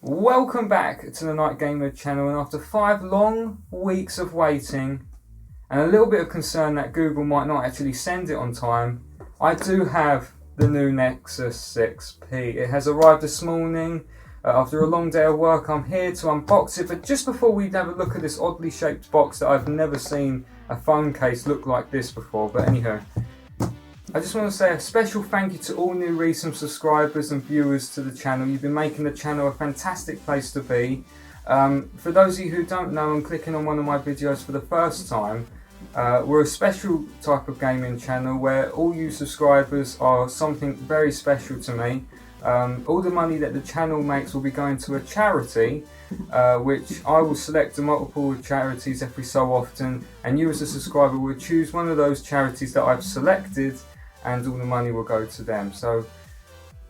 Welcome back to the Night Gamer channel, and after 5 long weeks of waiting and a little bit of concern that Google might not actually send it on time, I do have the new Nexus 6P. It has arrived this morning. After a long day of work, I'm here to unbox it, but just before we have a look at this oddly shaped box that I've never seen a phone case look like this before, but anyhow, I just want to say a special thank you to all new recent subscribers and viewers to the channel. You've been making the channel a fantastic place to be. For those of you who don't know and clicking on one of my videos for the first time, we're a special type of gaming channel where all you subscribers are something very special to me. All the money that the channel makes will be going to a charity, which I will select a multiple of charities every so often, and you as a subscriber will choose one of those charities that I've selected, and all the money will go to them. So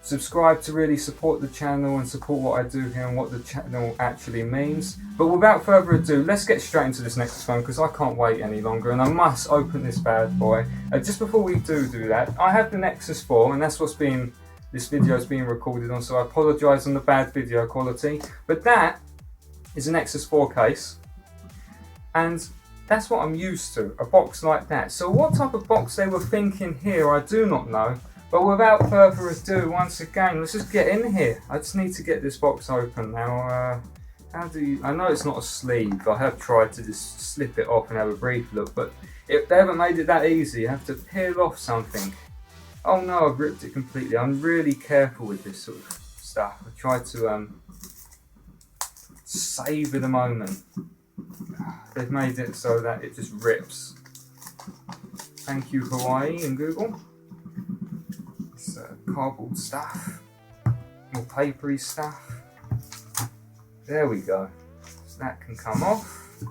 subscribe to really support the channel and support what I do here and what the channel actually means. But without further ado, let's get straight into this Nexus phone because I can't wait any longer and I must open this bad boy. Just before we do that, I have the Nexus 4 and that's what's being, this video is being recorded on, so I apologise on the bad video quality. But that is a Nexus 4 case, and that's what I'm used to, a box like that. So what type of box they were thinking here, I do not know. But without further ado, once again, let's just get in here. I just need to get this box open now. How do you, I know it's not a sleeve. I have tried to just slip it off and have a brief look, but they haven't made it that easy. You have to peel off something. Oh no, I've ripped it completely. I'm really careful with this sort of stuff. I try to savour the moment. They've made it so that it just rips. Thank you, Hawaii and Google. It's cardboard stuff, more papery stuff. There we go. So that can come off. It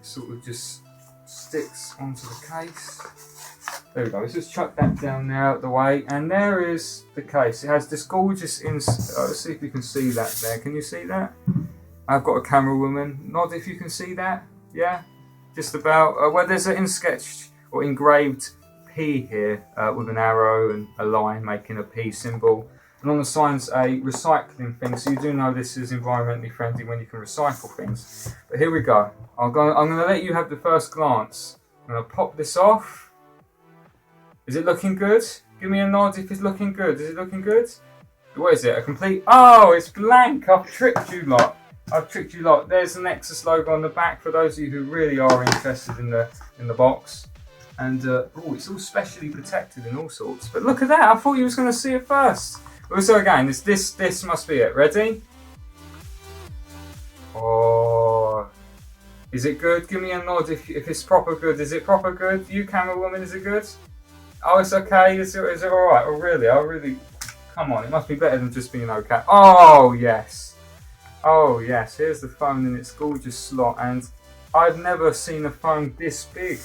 sort of just sticks onto the case. There we go. Let's just chuck that down there out the way. And there is the case. It has this gorgeous let's see if you can see that there. Can you see that? I've got a camera woman. Nod if you can see that. Yeah? Just about. Well, there's an in-sketched or engraved P here with an arrow and a line making a P symbol. And on the sign's a recycling thing. So you do know this is environmentally friendly when you can recycle things. But here we go. I'm going to let you have the first glance. I'm going to pop this off. Is it looking good? Give me a nod if it's looking good. Is it looking good? What is it? A complete... Oh, it's blank. I've tricked you lot. There's the Nexus logo on the back for those of you who really are interested in the box. And oh, it's all specially protected and all sorts. But look at that! I thought you was going to see it first. So again, this must be it. Ready? Oh, is it good? Give me a nod if it's proper good. Is it proper good? You camera woman, is it good? Oh, it's okay. Is it all right? Oh, really? Oh, really? Come on, it must be better than just being okay. Oh yes. Oh yes, here's the phone in its gorgeous slot, and I've never seen a phone this big.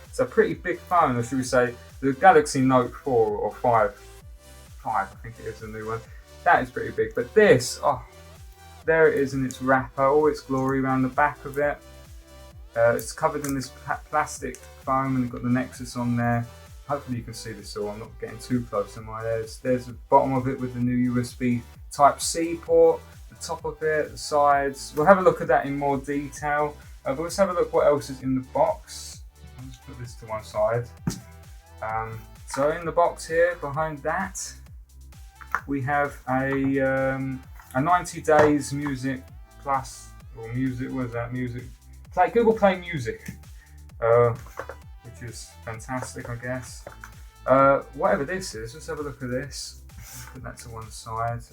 It's a pretty big phone, or should we say the Galaxy Note 4 or 5. I think it is the new one. That is pretty big, but this, oh, there it is in its wrapper, all its glory around the back of it. It's covered in this plastic foam, and you've got the Nexus on there. Hopefully you can see this all, I'm not getting too close to my ears. There's the bottom of it with the new USB Type-C port. Top of it, the sides. We'll have a look at that in more detail. But let's have a look what else is in the box. I'll just put this to one side. So in the box here, behind that, we have a 90 days music plus, or music, what is that? Music, Google Play Music, which is fantastic, I guess. Whatever this is, let's have a look at this. Put that to one side.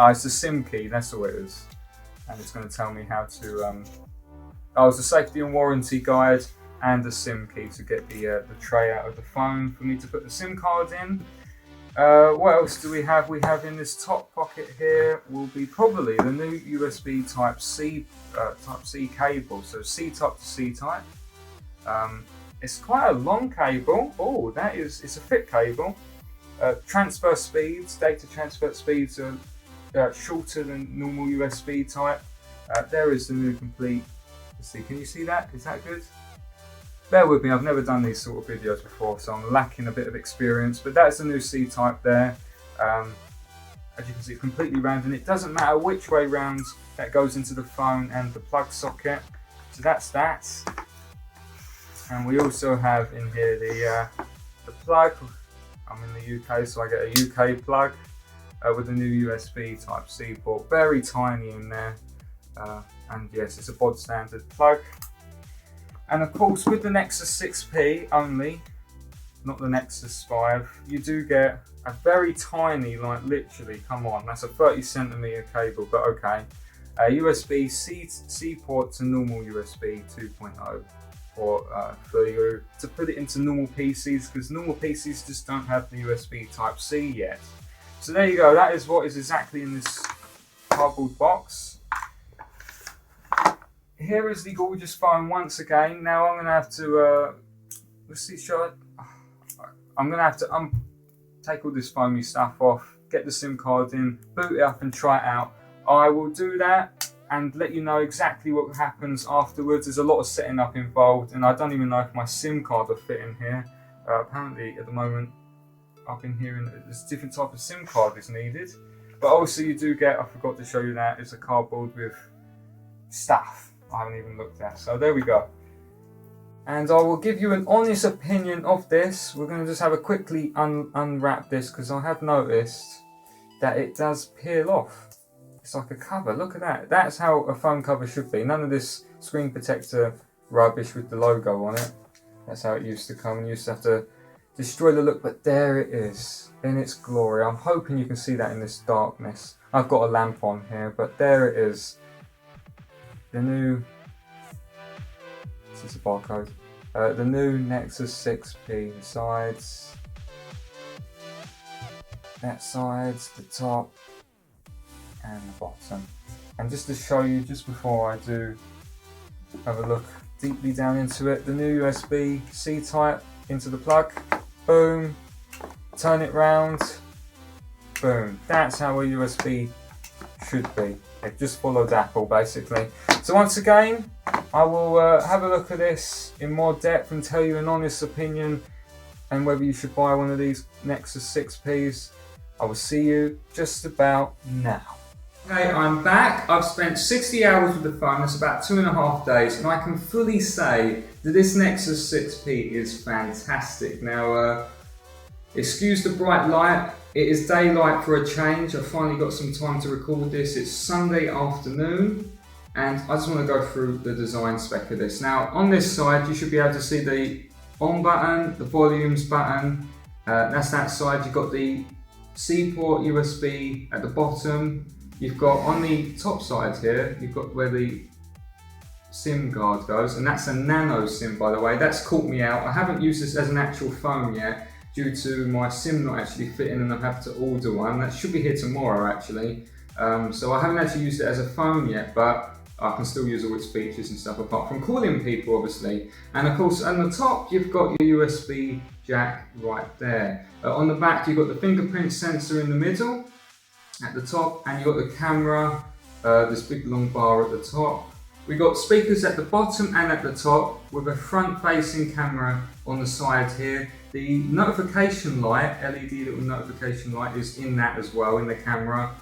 It's a SIM key, that's all it is. And it's going to tell me how to... it's a safety and warranty guide and a SIM key to get the tray out of the phone for me to put the SIM card in. What else do we have? We have in this top pocket here will be probably the new USB Type-C cable. So C-type to C-type. It's quite a long cable. Oh, it's a thick cable. Transfer speeds, data transfer speeds are shorter than normal USB type. There is the new complete. Let's see, can you see that? Is that good? Bear with me, I've never done these sort of videos before, so I'm lacking a bit of experience, but that's the new C-type there. as you can see, completely round, and it doesn't matter which way round that goes into the phone and the plug socket. So that's that. And we also have in here the plug. I'm in the UK, so I get a UK plug with a new USB Type-C port. Very tiny in there. And yes, it's a bod standard plug. And of course, with the Nexus 6P only, not the Nexus 5, you do get a very tiny, like literally, come on, that's a 30cm cable, but okay. A USB-C port to normal USB 2.0 for you to put it into normal PCs, because normal PCs just don't have the USB Type-C yet. So there you go, that is what is exactly in this cardboard box. Here is the gorgeous phone once again. Now I'm going to have to, let's see, I'm going to have to take all this foamy stuff off, get the SIM card in, boot it up and try it out. I will do that and let you know exactly what happens afterwards. There's a lot of setting up involved, and I don't even know if my SIM card will fit in here. Apparently at the moment I've been hearing that there's a different type of SIM card is needed. But also you do get, I forgot to show you that, it's a cardboard with stuff I haven't even looked at. So there we go. And I will give you an honest opinion of this. We're going to just have a quickly unwrap this, because I have noticed that it does peel off. It's like a cover, look at that. That's how a phone cover should be. None of this screen protector rubbish with the logo on it. That's how it used to come, and you used to have to destroy the look, but there it is in its glory. I'm hoping you can see that in this darkness. I've got a lamp on here, but there it is. The new, this is a barcode, the new Nexus 6P sides, that sides, the top and the bottom. And just to show you, just before I do have a look deeply down into it, the new USB-C type into the plug, boom, turn it round, boom. That's how a USB should be. It just followed Apple basically. So once again, I will have a look at this in more depth and tell you an honest opinion and whether you should buy one of these Nexus 6Ps. I will see you just about now. Okay, I'm back. I've spent 60 hours with the phone. That's about 2.5 days, and I can fully say that this Nexus 6P is fantastic. Now, excuse the bright light. It is daylight for a change. I've finally got some time to record this. It's Sunday afternoon, and I just want to go through the design spec of this. Now, on this side, you should be able to see the on button, the volumes button. That's that side. You've got the C port USB at the bottom. You've got on the top side here, you've got where the SIM card goes, and that's a nano SIM, by the way. That's caught me out. I haven't used this as an actual phone yet, due to my SIM not actually fitting, and I have to order one. That should be here tomorrow actually. So I haven't actually used it as a phone yet, but I can still use all its features and stuff apart from calling people obviously. And of course on the top you've got your USB jack right there. On the back you've got the fingerprint sensor in the middle at the top, and you've got the camera, this big long bar at the top. We've got speakers at the bottom and at the top with a front facing camera on the side here. The notification light, LED little notification light, is in that as well, in the camera.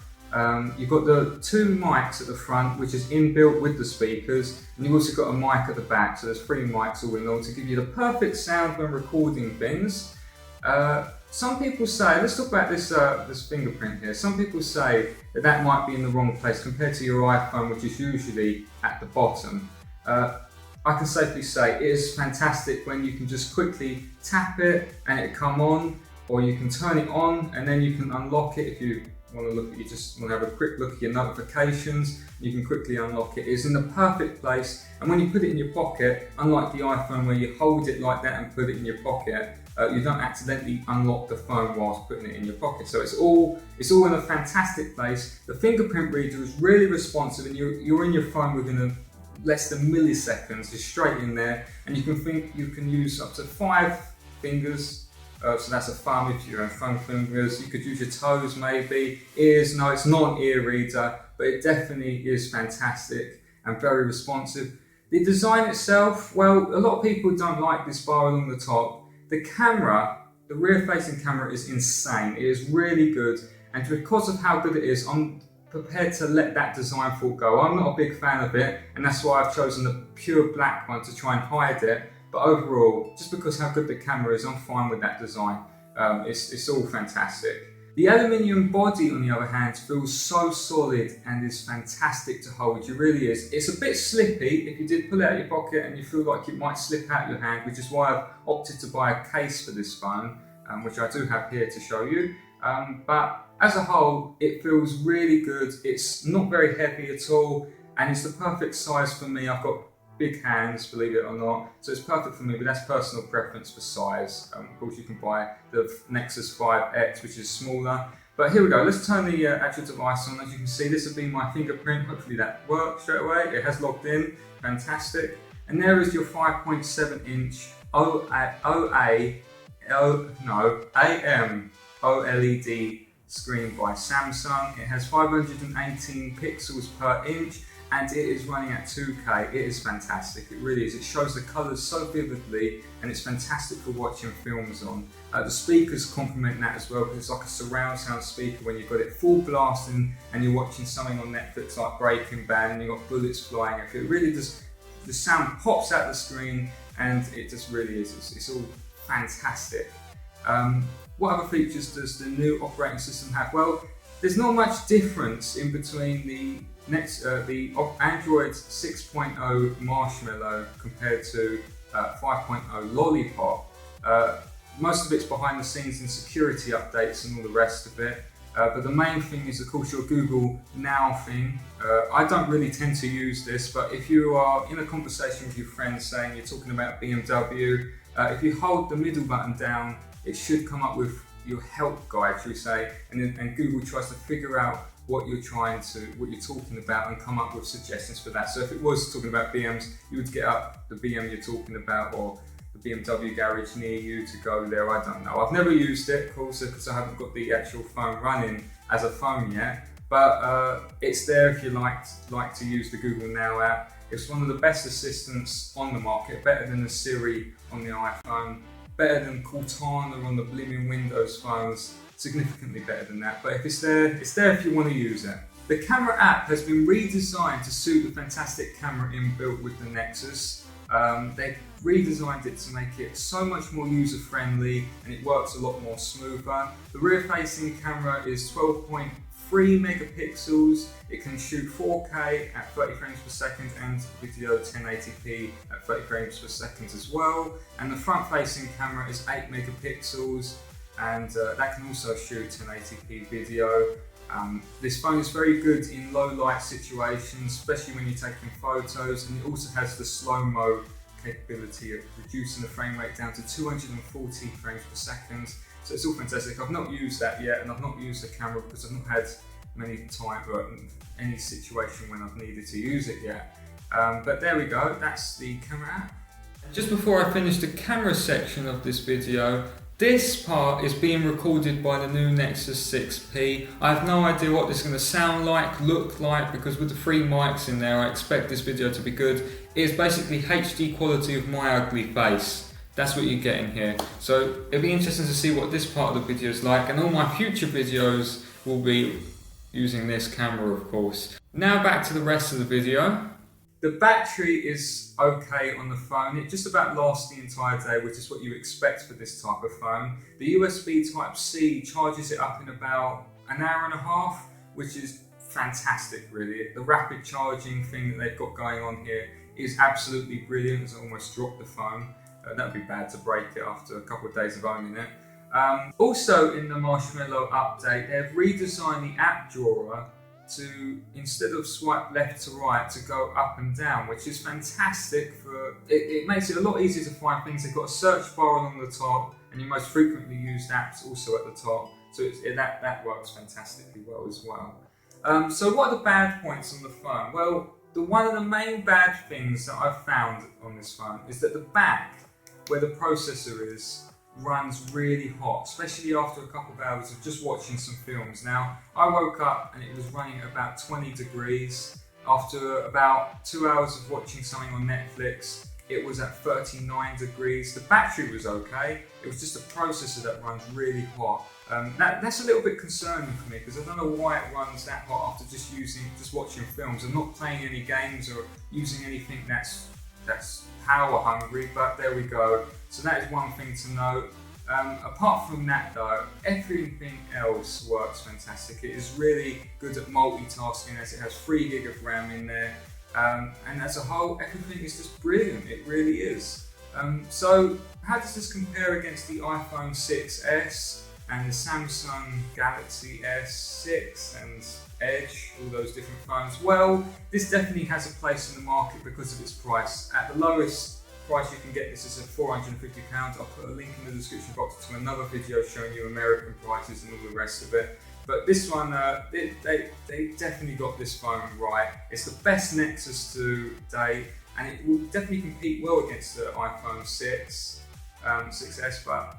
You've got the two mics at the front, which is inbuilt with the speakers, and you've also got a mic at the back, so there's 3 mics all in all to give you the perfect sound when recording things. Some people say, let's talk about this this fingerprint here. Some people say that that might be in the wrong place compared to your iPhone, which is usually at the bottom. I can safely say it is fantastic when you can just quickly tap it and it come on, or you can turn it on and then you can unlock it if you want to look at, you just want to have a quick look at your notifications. You can quickly unlock it. It's in the perfect place, and when you put it in your pocket, unlike the iPhone where you hold it like that and put it in your pocket, you don't accidentally unlock the phone whilst putting it in your pocket. So it's all in a fantastic place. The fingerprint reader is really responsive, and you're in your phone within less than milliseconds. You're straight in there, and you can use up to 5 fingers. So that's a thumb if you have thumb fingers. You could use your toes maybe. Ears, no, it's not an ear reader, but it definitely is fantastic and very responsive. The design itself, well, a lot of people don't like this bar along the top. The camera, the rear facing camera, is insane. It is really good, and because of how good it is, I'm prepared to let that design fault go. I'm not a big fan of it, and that's why I've chosen the pure black one to try and hide it. But overall, just because how good the camera is, I'm fine with that design. It's all fantastic. The aluminium body, on the other hand, feels so solid and is fantastic to hold. It really is. It's a bit slippy if you did pull it out of your pocket and you feel like it might slip out your hand, which is why I've opted to buy a case for this phone, which I do have here to show you. But as a whole, it feels really good. It's not very heavy at all, and it's the perfect size for me. I've got big hands, believe it or not, so it's perfect for me, but that's personal preference for size. Of course, you can buy the Nexus 5X, which is smaller. But here we go, let's turn the actual device on. As you can see, this will be my fingerprint. Hopefully that works straight away. It has logged in, fantastic. And there is your 5.7-inch AM OLED screen by Samsung. It has 518 pixels per inch, and it is running at 2K. It is fantastic, it really is. It shows the colours so vividly, and it's fantastic for watching films on. The speakers complement that as well, because it's like a surround sound speaker when you've got it full blasting and you're watching something on Netflix like Breaking Bad and you've got bullets flying at you. It really does, the sound pops out the screen, and it just really is. It's all fantastic. What other features does the new operating system have? Well, there's not much difference in between the Android 6.0 Marshmallow compared to 5.0 Lollipop. Most of it's behind the scenes and security updates and all the rest of it. But the main thing is, of course, your Google Now thing. I don't really tend to use this, but if you are in a conversation with your friends saying you're talking about BMW, if you hold the middle button down, it should come up with your help guide, shall we say, and Google tries to figure out what you're talking about and come up with suggestions for that. So if it was talking about BMs, you would get up the BM you're talking about, or the BMW garage near you to go there. I don't know. I've never used it, of course, because I haven't got the actual phone running as a phone yet. But it's there if you like to use the Google Now app. It's one of the best assistants on the market, better than the Siri on the iPhone, better than Cortana on the blimmin' Windows phones, significantly better than that. But if it's there if you want to use it. The camera app has been redesigned to suit the fantastic camera inbuilt with the Nexus. They've redesigned it to make it so much more user-friendly, and it works a lot more smoother. The rear-facing camera is 12.3 megapixels. It can shoot 4K at 30 frames per second and video 1080p at 30 frames per second as well. And the front-facing camera is 8 megapixels, and that can also shoot 1080p video. This phone is very good in low light situations, especially when you're taking photos, and it also has the slow-mo capability of reducing the frame rate down to 240 frames per second. So it's all fantastic. I've not used that yet, and I've not used the camera because I've not had any situation when I've needed to use it yet. But there we go, that's the camera app. Just before I finish the camera section of this video, this part is being recorded by the new Nexus 6P. I have no idea what this is going to sound like, look like, because with the 3 mics in there, I expect this video to be good. It is basically HD quality of my ugly face. That's what you're getting here. So it'll be interesting to see what this part of the video is like, and all my future videos will be using this camera, of course. Now back to the rest of the video. The battery is okay on the phone. It just about lasts the entire day, which is what you expect for this type of phone. The USB Type-C charges it up in about an hour and a half, which is fantastic, really. The rapid charging thing that they've got going on here is absolutely brilliant. It's almost dropped the phone. That would be bad to break it after a couple of days of owning it. Also in the Marshmallow update, they've redesigned the app drawer to, instead of swipe left to right, to go up and down, which is fantastic. It makes it a lot easier to find things. They've got a search bar along the top, and your most frequently used apps also at the top. So that works fantastically well as well. So what are the bad points on the phone? Well, one of the main bad things that I've found on this phone is that the back, where the processor is, runs really hot, especially after a couple of hours of just watching some films. Now, I woke up and it was running at about 20 degrees. After about 2 hours of watching something on Netflix, it was at 39 degrees. The battery was okay, it was just the processor that runs really hot. That's a little bit concerning for me because I don't know why it runs that hot after just watching films. I'm not playing any games or using anything that's power hungry, but there we go. So that is one thing to note. Apart from that though, everything else works fantastic. It is really good at multitasking as it has 3 gig of RAM in there. And as a whole, everything is just brilliant. It really is. So how does this compare against the iPhone 6s and the Samsung Galaxy S6 and Edge, all those different phones? Well, this definitely has a place in the market because of its price. At the lowest price you can get this is at £450. I'll put a link in the description box to another video showing you American prices and all the rest of it. But this one, they definitely got this phone right. It's the best Nexus to date, and it will definitely compete well against the iPhone 6s, but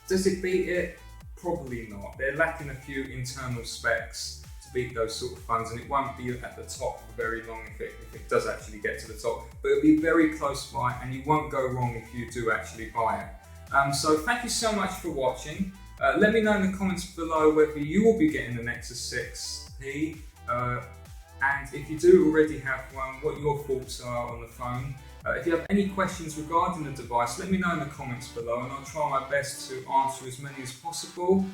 does it beat it? Probably not. They're lacking a few internal specs to beat those sort of phones, and it won't be at the top for very long if it does actually get to the top. But it'll be very close by, and you won't go wrong if you do actually buy it. So thank you so much for watching. Let me know in the comments below whether you will be getting the Nexus 6P, and if you do already have one, what your thoughts are on the phone. If you have any questions regarding the device, let me know in the comments below and I'll try my best to answer as many as possible.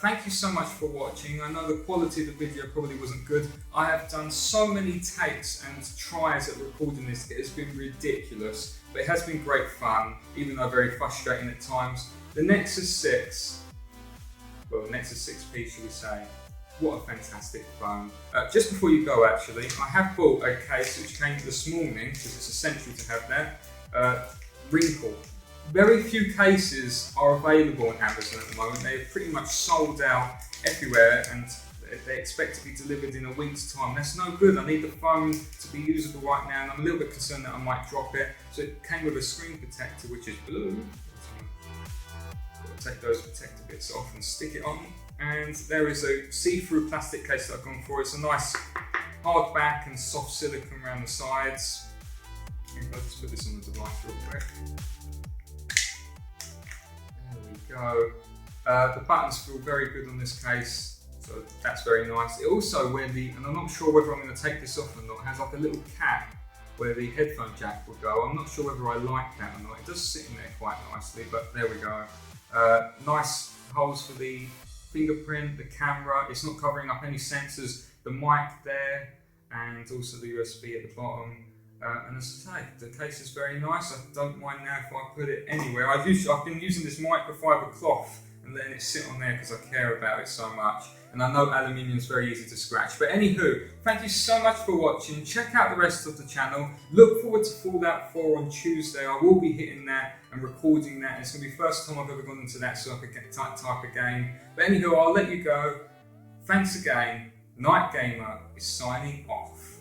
Thank you so much for watching. I know the quality of the video probably wasn't good. I have done so many takes and tries at recording this, it has been ridiculous, but it has been great fun, even though very frustrating at times. The Nexus 6, well, Nexus 6P should we say, what a fantastic phone. Just before you go actually, I have bought a case which came this morning, because it's essential to have that, wrinkle. Very few cases are available on Amazon at the moment. They're pretty much sold out everywhere and they expect to be delivered in a week's time. That's no good. I need the phone to be usable right now and I'm a little bit concerned that I might drop it. So it came with a screen protector which is blue. Got to take those protector bits off and stick it on. And there is a see-through plastic case that I've gone for. It's a nice hard back and soft silicone around the sides. I'll just put this on the device real quick. There we go. The buttons feel very good on this case, so that's very nice. It also, and I'm not sure whether I'm going to take this off or not, has like a little cap where the headphone jack will go. I'm not sure whether I like that or not. It does sit in there quite nicely, but there we go. Nice holes for the fingerprint, the camera, it's not covering up any sensors, the mic there, and also the USB at the bottom. And as I say, the case is very nice. I don't mind now if I put it anywhere. I've been using this microfiber cloth and letting it sit on there because I care about it so much. And I know aluminium is very easy to scratch. But anywho, thank you so much for watching. Check out the rest of the channel. Look forward to Fallout 4 on Tuesday. I will be hitting that and recording that. It's going to be the first time I've ever gone into that sort of type of game. But anywho, I'll let you go. Thanks again. Night Gamer is signing off.